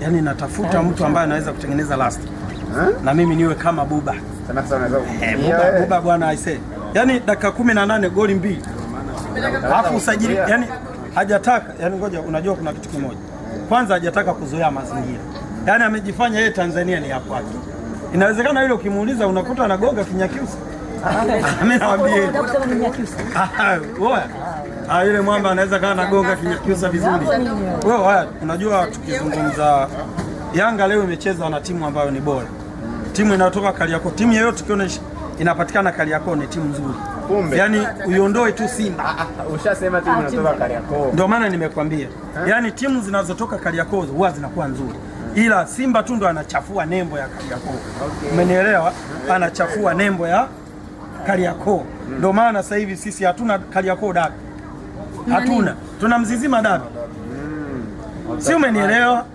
yani natafuta mtu ambaye anaweza kutengeneza last na mimi niwe kama Buba. Buba bwana aisee. Yani dakika 18 goli 2. Alafu usajili yani hajataka, yani ngoja, unajua kuna kitu kimoja. Kwanza hajataka kuzoea mazingira. Yani amejifanya yeye Tanzania ni hapo hapo. Inawezekana yule ukimuuliza unakuta anagonga Kinyakyusa. Mimi nawaambia. Wewe yule mwamba anaweza kaa anagonga Kinyakyusa vizuri. Wewe unajua tukizungumza Yanga leo imecheza na timu ambayo ni bora. Timu inayotoka Kariakoo. Timu yoyote ukiona inapatikana Kariakoo ni timu nzuri. Yaani uiondoe tu Simba. Ushasema timu inatoka Kariakoo. Ndio maana nimekwambia. Yaani timu zinazotoka Kariakoo huwa zinakuwa nzuri. Ila Simba tu ndo anachafua nembo ya Kariakoo. Umenielewa? Anachafua nembo ya Kariakoo. Ndio maana sasa hivi sisi hatuna Kariakoo dabi. Hatuna. Tuna Mzizima dabi. Si umenielewa?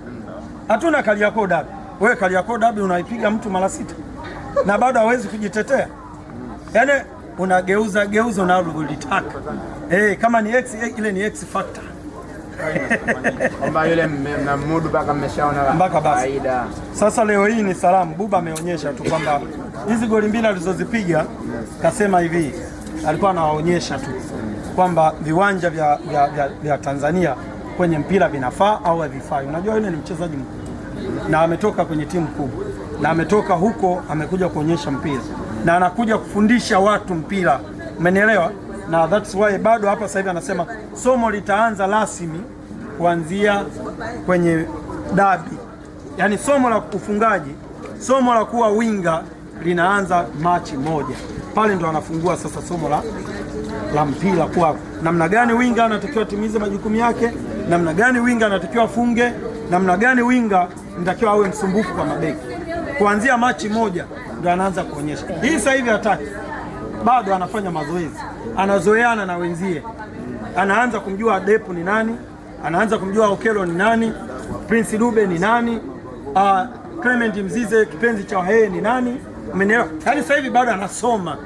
Hatuna Kariakoo dabi. Wewe Kariakoo dabi unaipiga mtu mara 6 na bado hawezi kujitetea. Yaani unageuza unalolitaka. Kama ni X ile ni X factor. Kwamba yule mnamudu mpaka mmeshaona mpaka basi. Sasa leo hii ni salamu. Buba ameonyesha tu kwamba hizi goli 2 alizozipiga, kasema hivi, alikuwa anawaonyesha tu kwamba viwanja vya Tanzania kwenye mpira vinafaa au havifai. Unajua yule ni mchezaji mkubwa na ametoka kwenye timu kubwa na ametoka huko, amekuja kuonyesha mpira na anakuja kufundisha watu mpira, umenielewa? Na that's why bado hapa sasa hivi anasema somo litaanza rasmi kuanzia kwenye dabi. Yaani somo la ufungaji, somo la kuwa winga linaanza Machi 1. Pale ndo anafungua sasa somo la mpira, kwa namna gani winga anatakiwa timize majukumu yake, namna gani winga anatakiwa afunge, namna gani winga anatakiwa awe msumbufu kwa mabeki. Kuanzia Machi 1 ndo anaanza kuonyesha. Hii sasa hivi hataki. Bado anafanya mazoezi. Anazoeana na wenzie. Anaanza kumjua Depu ni nani, anaanza kumjua Okelo ni nani, Prince Dube ni nani, Clement Mzize kipenzi cha Wahehe ni nani. Umenielewa? Yaani sasa hivi bado anasoma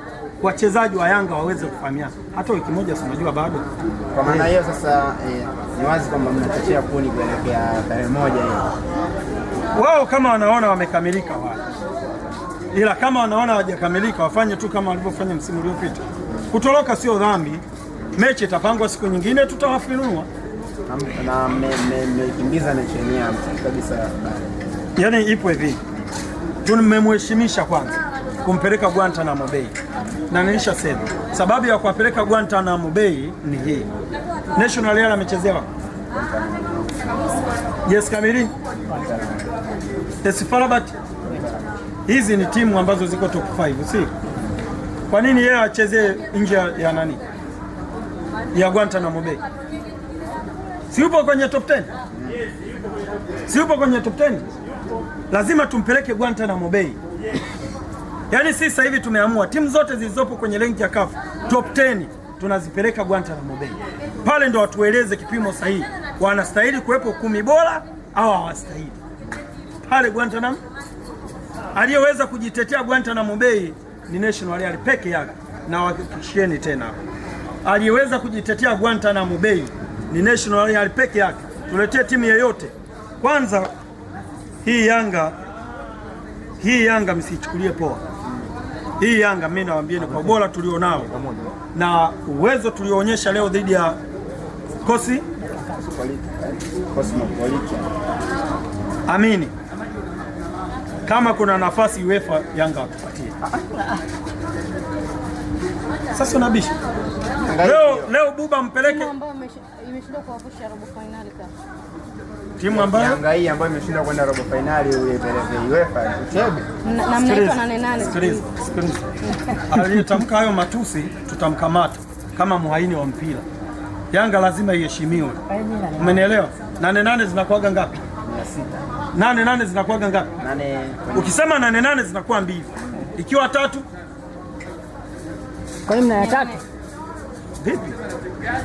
wachezaji wa Yanga waweze kufahamiana. Hata wiki moja si unajua bado. Kwa maana hiyo sasa ni wazi kwamba mnachochea kuni kuelekea tarehe 1 hiyo. Wao kama wanaona wamekamilika wao. Ila kama wanaona hawajakamilika wafanye tu kama walivyofanya msimu uliopita. Kutoroka sio dhambi. Mechi itapangwa siku nyingine, tutawafinua. Na mmekimbiza mechi yenyewe kabisa. Yaani ipo hivi. Tumemheshimisha kwanza kumpeleka Guantanamo Bay. Na nilishasema sababu ya kuwapeleka Guantanamo Bay ni hii. National Real amechezea. Yes Kamili. Farabat. Hizi ni timu ambazo ziko top 5, si? Kwa nini yeye achezee nje ya nani? Ya Guantanamo Bay. Si upo kwenye top 10? Si upo kwenye top 10? Lazima tumpeleke Guantanamo Bay. Yaani sisi sasa hivi tumeamua timu zote zilizopo kwenye rank ya CAF top 10 tunazipeleka Guantanamo Bay. Pale ndo watueleze kipimo sahihi. Wanastahili kuwepo 10 bora au hawastahili. Pale Guantanamo aliyeweza kujitetea Guantanamo Bay ni National Real peke yake, na wahakikishieni tena. Aliyeweza kujitetea Guantanamo Bay ni National Real peke yake. Tuletee timu yeyote. Kwanza hii Yanga msichukulie poa. Hii Yanga mimi nawaambieni kwa bora tulionao na uwezo tulioonyesha leo dhidi ya Amini. Kama kuna nafasi UEFA Yanga watupatie. Sasa unabisha. Leo Buba mpeleke timu ambayo imeshindwa kuwavusha robo finali kama. Timu ambayo Yanga hii ambayo imeshindwa kwenda robo finali uipeleke UEFA uchebe. Na mnaitwa 8-8. Sikiliza. Aliyetamka hayo matusi tutamkamata kama muhaini wa mpira. Yanga lazima iheshimiwe. Umenielewa? 8-8 zinakuwaga ngapi? 6. 8-8 zinakuwaga ngapi? 8. Ukisema 8-8 zinakuwa 2. Ikiwa 3 kwa nini mna 3? Vipi?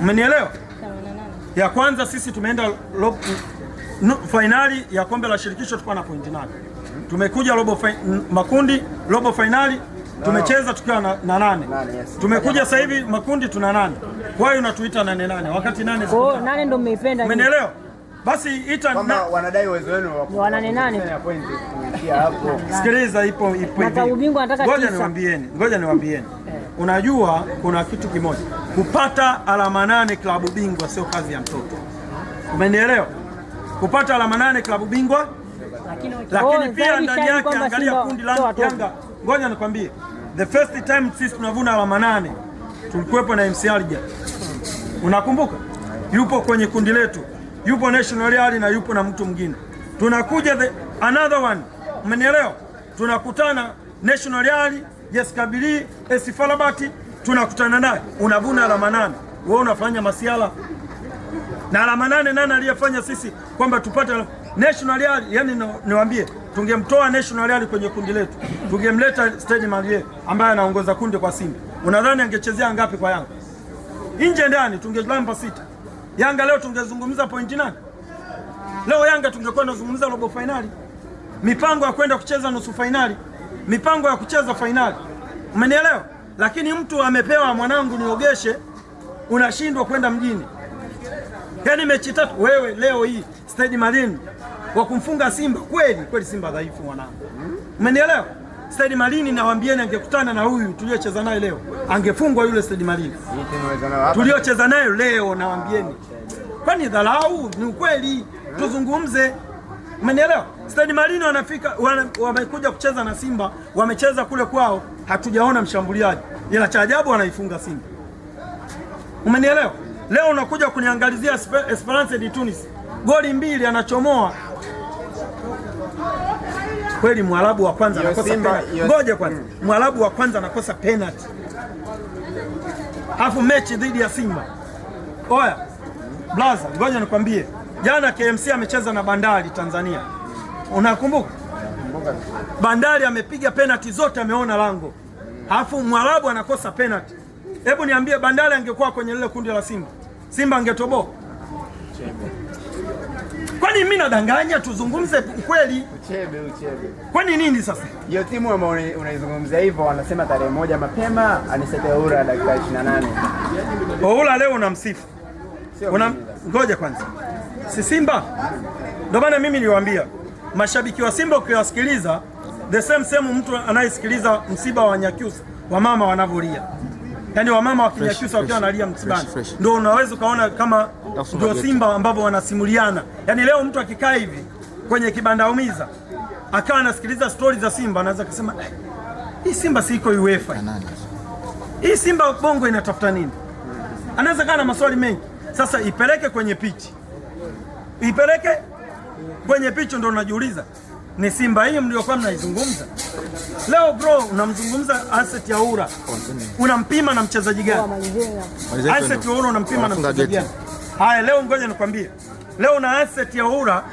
Umenielewa? Ya kwanza sisi tumeenda finali ya kombe la shirikisho tulikuwa na pointi 8. Tumekuja makundi robo finali tumecheza tukiwa na 8. Tumekuja sasa hivi makundi tuna 8. Kwa hiyo unatuita 8-8 wakati 8 kwa 8 ndio mmeipenda. Umenielewa? Basi ita kama wanadai uwezo wenu wa 8 pointi kufikia hapo. Sikiliza, ipo na ubingwa anataka ngoja niwaambieni. Unajua kuna kitu kimoja, kupata alama 8 klabu bingwa sio kazi ya mtoto. Umenielewa? Kupata alama 8 klabu bingwa, lakini pia ndani yake angalia kundi la Yanga. Ngoja nikwambie, the first time sisi tunavuna alama 8 tulikuwepo na MC Alger. Unakumbuka? Yupo kwenye kundi letu, yupo National Real na yupo na mtu mwingine. Tunakuja another one, umenielewa? Tunakutana National Real, Yes Kabili, AS FAR Rabat, tunakutana naye, unavuna alama 8. Wewe unafanya masiala na alama 8. Nani aliyefanya sisi kwamba tupate National Real? Yani niwaambie, tungemtoa National Real kwenye kundi letu, tungemleta Stade Malien ambaye anaongoza kundi kwa Simba. Unadhani angechezea ngapi kwa Yanga? Nje ndani tungelamba 6. Yanga leo tungezungumza pointi nani? Leo Yanga tungekuwa tunazungumza robo finali, mipango ya kwenda kucheza nusu finali, mipango ya kucheza finali. Umenielewa? Lakini mtu amepewa, mwanangu niogeshe, unashindwa kwenda mjini. Yaani mechi 3 wewe leo hii Stade Malien wa kumfunga Simba, kweli Simba dhaifu mwanangu. Umenielewa? Stade Malien nawaambieni, angekutana na huyu tuliocheza naye leo, angefungwa yule Stade Malien. Tuliocheza naye leo nawaambieni. Kwani dharau? Ni ukweli, tuzungumze. Umenielewa? Stade Malien wanafika, wamekuja kucheza na Simba, wamecheza kule kwao, hatujaona mshambuliaji, ila cha ajabu wanaifunga Simba. Umenielewa? Leo unakuja kuniangalizia Esperance de Tunis, goli 2 anachomoa. Kweli Mwarabu wa kwanza anakosa penalty. Ngoja kwanza, Mwarabu wa kwanza anakosa penalty, alafu mechi dhidi ya Simba. Oya blaza, ngoja nikwambie, jana KMC amecheza na Bandari Tanzania, unakumbuka? Bandari amepiga penalty zote, ameona lango, alafu Mwarabu anakosa penalty. Hebu niambie, Bandari angekuwa kwenye lile kundi la Simba, Simba angetoboa? Kwani mimi nadanganya? Tuzungumze ukweli. Uchebe. Kwani nini sasa? Hiyo timu ambayo unaizungumzia hivyo, wanasema tarehe 1 mapema Anisete Oura dakika 28. Oura leo unamsifu. Ngoja kwanza, si Simba? Ndio maana mimi niliwaambia mashabiki wa Simba, ukiwasikiliza the same mtu anayesikiliza msiba wa Nyakyusa, wamama wanavolia, yaani wamama wa Kinyakyusa wakiwa wanalia msibani, ndio unaweza ukaona kama ndio Simba ambavyo wanasimuliana. Yaani leo mtu akikaa hivi kwenye kibanda umiza akawa anasikiliza stori za Simba, anaweza kusema hii Simba si iko UEFA, hii Simba bongo inatafuta nini? Anaweza kana maswali mengi. Sasa ipeleke kwenye pichi, ndio unajiuliza ni Simba hii mliokuwa mnaizungumza leo. Bro, unamzungumza Asset ya Oura, unampima na mchezaji gani? Asset ya Oura unampima na mchezaji gani? Haya, leo ngoja nikwambie, leo na Asset ya Oura